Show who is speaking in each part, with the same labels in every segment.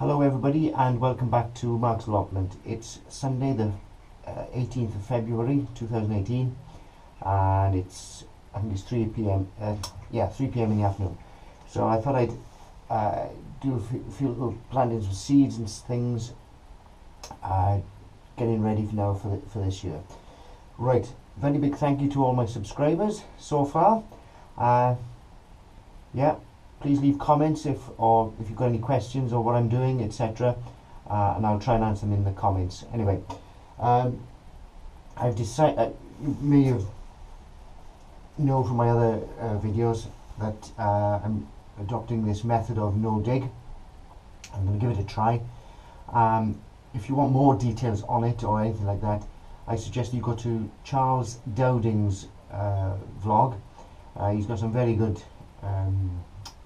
Speaker 1: Hello everybody and welcome back to Mark's Allotment. It's Sunday the 18th of February 2018 and I think it's 3 p.m. 3 p.m. in the afternoon. So I thought I'd do a few little plantings with seeds and things, getting ready for this year. Right, very big thank you to all my subscribers so far. Please leave comments if you've got any questions or what I'm doing, etc. And I'll try and answer them in the comments. Anyway, I've decided, you may have know from my other videos that I'm adopting this method of no dig. I'm going to give it a try. If you want more details on it or anything like that, I suggest you go to Charles Dowding's vlog. He's got some very good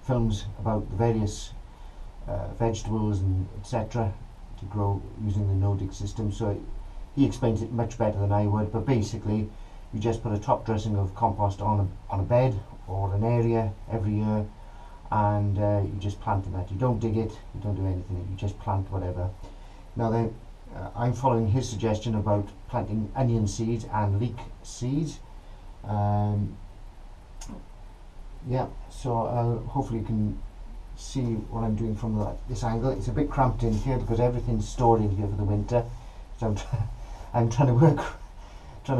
Speaker 1: films about the various vegetables and etc. to grow using the no-dig system, so he explains it much better than I would. But basically you just put a top dressing of compost on a bed or an area every year, and you just plant in that. You don't dig it, you don't do anything, you just plant whatever. Now then, I'm following his suggestion about planting onion seeds and leek seeds. So hopefully you can see what I'm doing from this angle. It's a bit cramped in here because everything's stored in here for the winter. So I'm trying to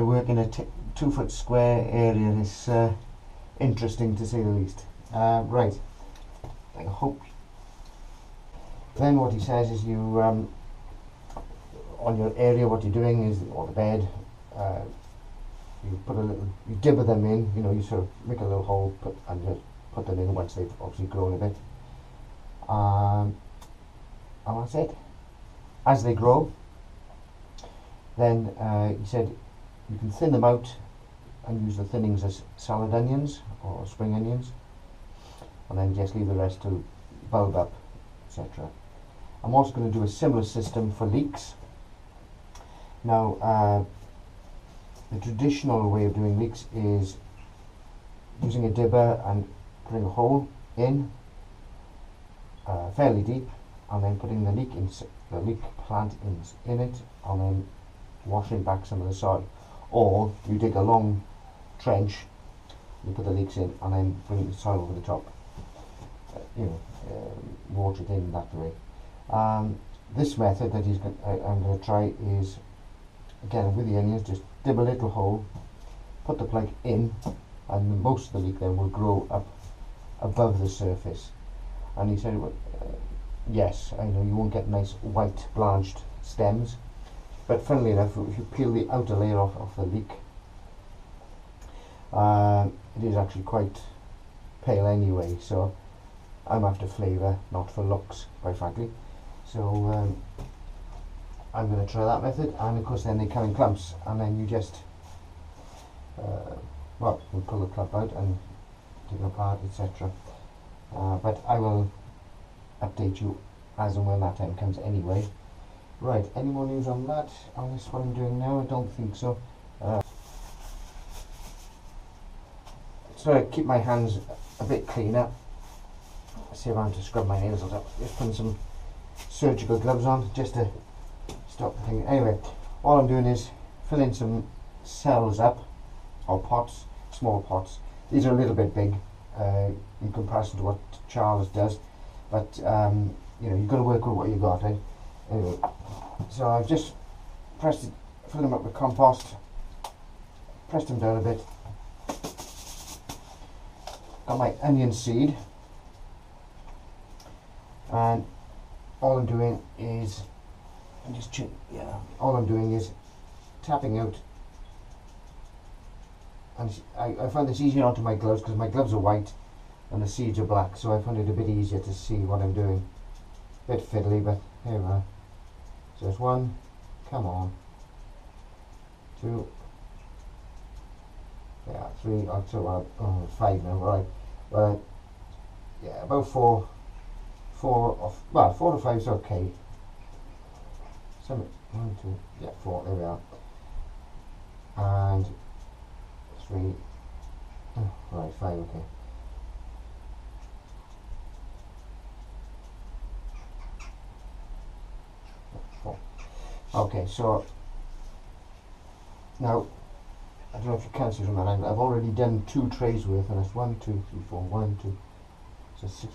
Speaker 1: work in a 2 foot square area. It's interesting to say the least. Right. I hope. Then what he says is you on your area, what you're doing is, or the bed, you dibber them in, you sort of make a little hole and just put them in once they've obviously grown a bit. And that's it. As they grow, then he said you can thin them out and use the thinnings as salad onions or spring onions, and then just leave the rest to bulb up, etc. I'm also going to do a similar system for leeks. Now, the traditional way of doing leeks is using a dibber and putting a hole in fairly deep, and then putting the leek plant in it, and then washing back some of the soil. Or you dig a long trench, you put the leeks in, and then bring the soil over the top. Water it in that way. This method that I'm going to try is, again with the onions, just dib a little hole, put the plug in, and most of the leek then will grow up above the surface. And he said, yes, I know you won't get nice white blanched stems, but funnily enough, if you peel the outer layer off the leek, it is actually quite pale anyway, so I'm after flavour, not for looks, quite frankly. So I'm going to try that method, and of course then they come in clumps, and then you just you pull the clump out and take them apart, etc. But I will update you as and when that time comes anyway. Right, any more news on that, on this what I'm doing now? I don't think so. So I keep my hands a bit cleaner. See if I'm to scrub my nails up. Just putting some surgical gloves on just to stop the thing. Anyway, all I'm doing is filling some cells up, or pots, small pots. These are a little bit big in comparison to what Charles does, but you've got to work with what you got. Anyway, so I've just filled them up with compost, pressed them down a bit. Got my onion seed, and all I'm doing is tapping out, and I find this easier onto my gloves because my gloves are white and the seeds are black, so I find it a bit easier to see what I'm doing. Bit fiddly, but here we are. So there's 1, come on, 2, 3, 5 now, right? Well, yeah, about 4 to 5 is okay. 1, 2, 4, there we are. And 3, right, 5, okay. Okay, so now I don't know if you can see from that angle. I've already done 2 trays worth, and that's 1, 2, 3, 4, 1, 2. So 6.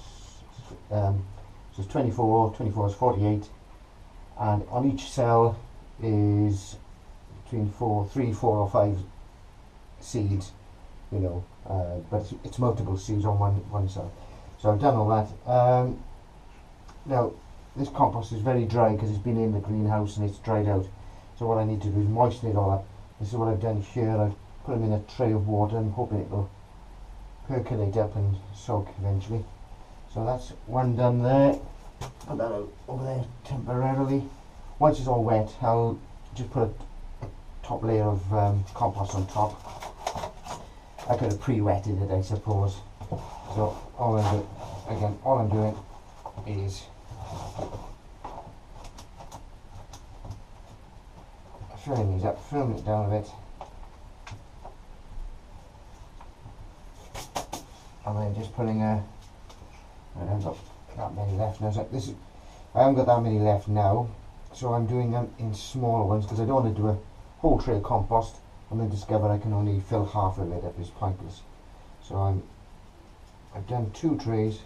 Speaker 1: So it's 24. 24 is 48, and on each cell is between 3, 4, or 5 seeds. You know, but it's multiple seeds on one cell. So I've done all that. Now this compost is very dry because it's been in the greenhouse and it's dried out. So what I need to do is moisten it all up. This is what I've done here. I've put them in a tray of water. I'm hoping it will percolate up and soak eventually. So that's one done there. Put that out over there temporarily. Once it's all wet, I'll just put a top layer of compost on top. I could have pre-wetted it, I suppose. So all I'm doing is filling these up, filling it down a bit, and then just putting I haven't got that many left now. So I haven't got that many left now, so I'm doing them in smaller ones because I don't want to do a whole tray of compost and then discover I can only fill half of it up. It's pointless. So I've done 2 trays.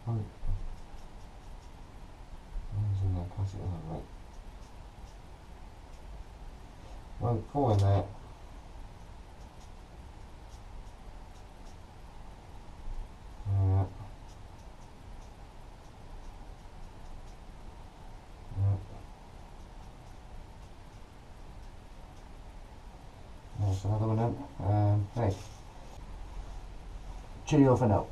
Speaker 1: One's in there, can't see it right. 4 in there. There's another one in. Right. Cheerio for now.